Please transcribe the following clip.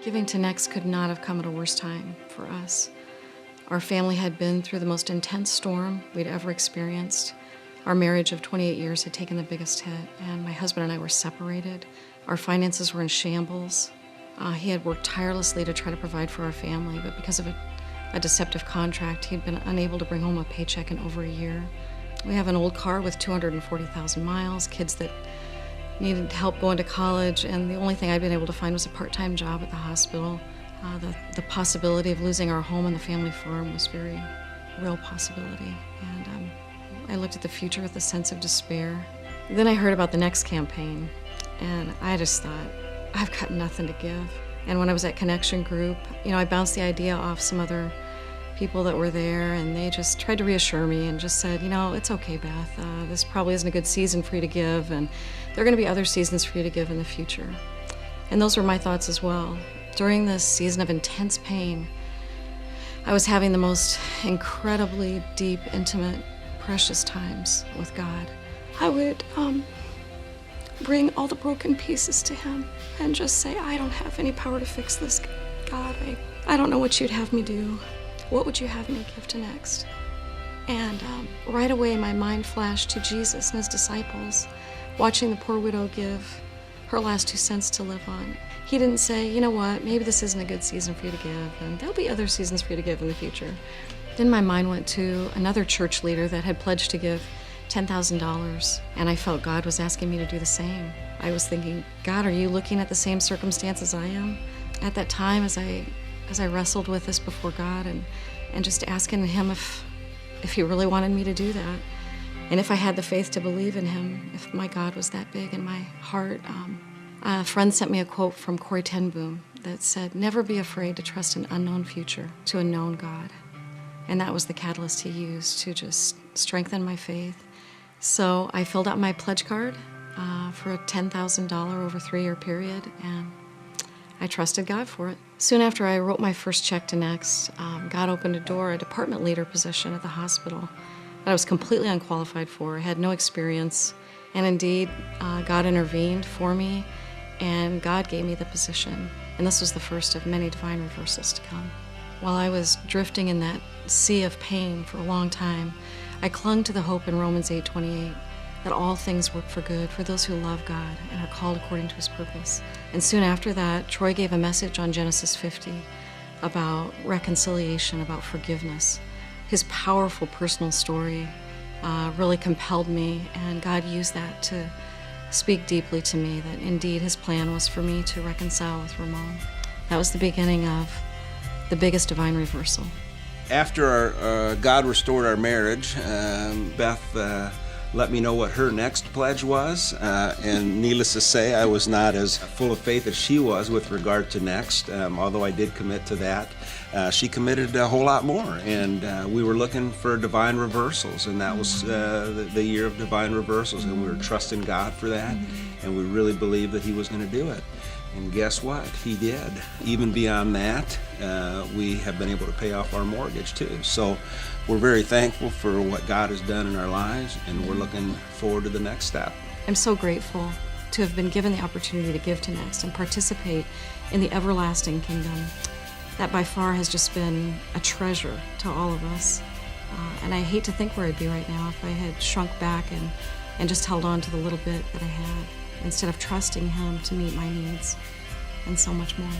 Giving to Next could not have come at a worse time for us. Our family had been through the most intense storm we'd ever experienced. Our marriage of 28 years had taken the biggest hit, and my husband and I were separated. Our finances were in shambles. He had worked tirelessly to try to provide for our family, but because of a deceptive contract, he'd been unable to bring home a paycheck in over a year. We have an old car with 240,000 miles, kids that needed help going to college, and the only thing I'd been able to find was a part-time job at the hospital. The possibility of losing our home and the family farm was a very real possibility, and I looked at the future with a sense of despair. Then I heard about the Next campaign, and I just thought, I've got nothing to give. And when I was at Connection Group, I bounced the idea off some other people that were there, and they just tried to reassure me and just said, it's okay, Beth. This probably isn't a good season for you to give, and there are going to be other seasons for you to give in the future. And those were my thoughts as well. During this season of intense pain, I was having the most incredibly deep, intimate, precious times with God. I would bring all the broken pieces to Him and just say, I don't have any power to fix this, God. I don't know what you'd have me do. What would you have me give to Next? And right away, my mind flashed to Jesus and His disciples, watching the poor widow give her last 2 cents to live on. He didn't say, you know what, maybe this isn't a good season for you to give, and there'll be other seasons for you to give in the future. Then my mind went to another church leader that had pledged to give $10,000, and I felt God was asking me to do the same. I was thinking, God, are you looking at the same circumstances I am? At that time, as I wrestled with this before God and just asking Him if He really wanted me to do that, and if I had the faith to believe in Him, if my God was that big in my heart. A friend sent me a quote from Corrie ten Boom that said, never be afraid to trust an unknown future to a known God. And that was the catalyst He used to just strengthen my faith. So I filled out my pledge card for a $10,000 over a 3-year period, and I trusted God for it. Soon after I wrote my first check to Next, God opened a department leader position at the hospital that I was completely unqualified for. I had no experience, and indeed, God intervened for me, and God gave me the position. And this was the first of many divine reversals to come. While I was drifting in that sea of pain for a long time, I clung to the hope in Romans 8:28 that all things work for good for those who love God and are called according to His purpose. And soon after that, Troy gave a message on Genesis 50 about reconciliation, about forgiveness. His powerful personal story really compelled me, and God used that to speak deeply to me that indeed His plan was for me to reconcile with Ramon. That was the beginning of the biggest divine reversal. After God restored our marriage, Beth let me know what her next pledge was, and needless to say, I was not as full of faith as she was with regard to Next, although I did commit to that. She committed a whole lot more, and we were looking for divine reversals, and that was the year of divine reversals, and we were trusting God for that, and we really believed that He was going to do it. And guess what? He did. Even beyond that, we have been able to pay off our mortgage too. So we're very thankful for what God has done in our lives, and we're looking forward to the next step. I'm so grateful to have been given the opportunity to give to Next and participate in the everlasting kingdom. That by far has just been a treasure to all of us. And I hate to think where I'd be right now if I had shrunk back and just held on to the little bit that I had, instead of trusting Him to meet my needs and so much more.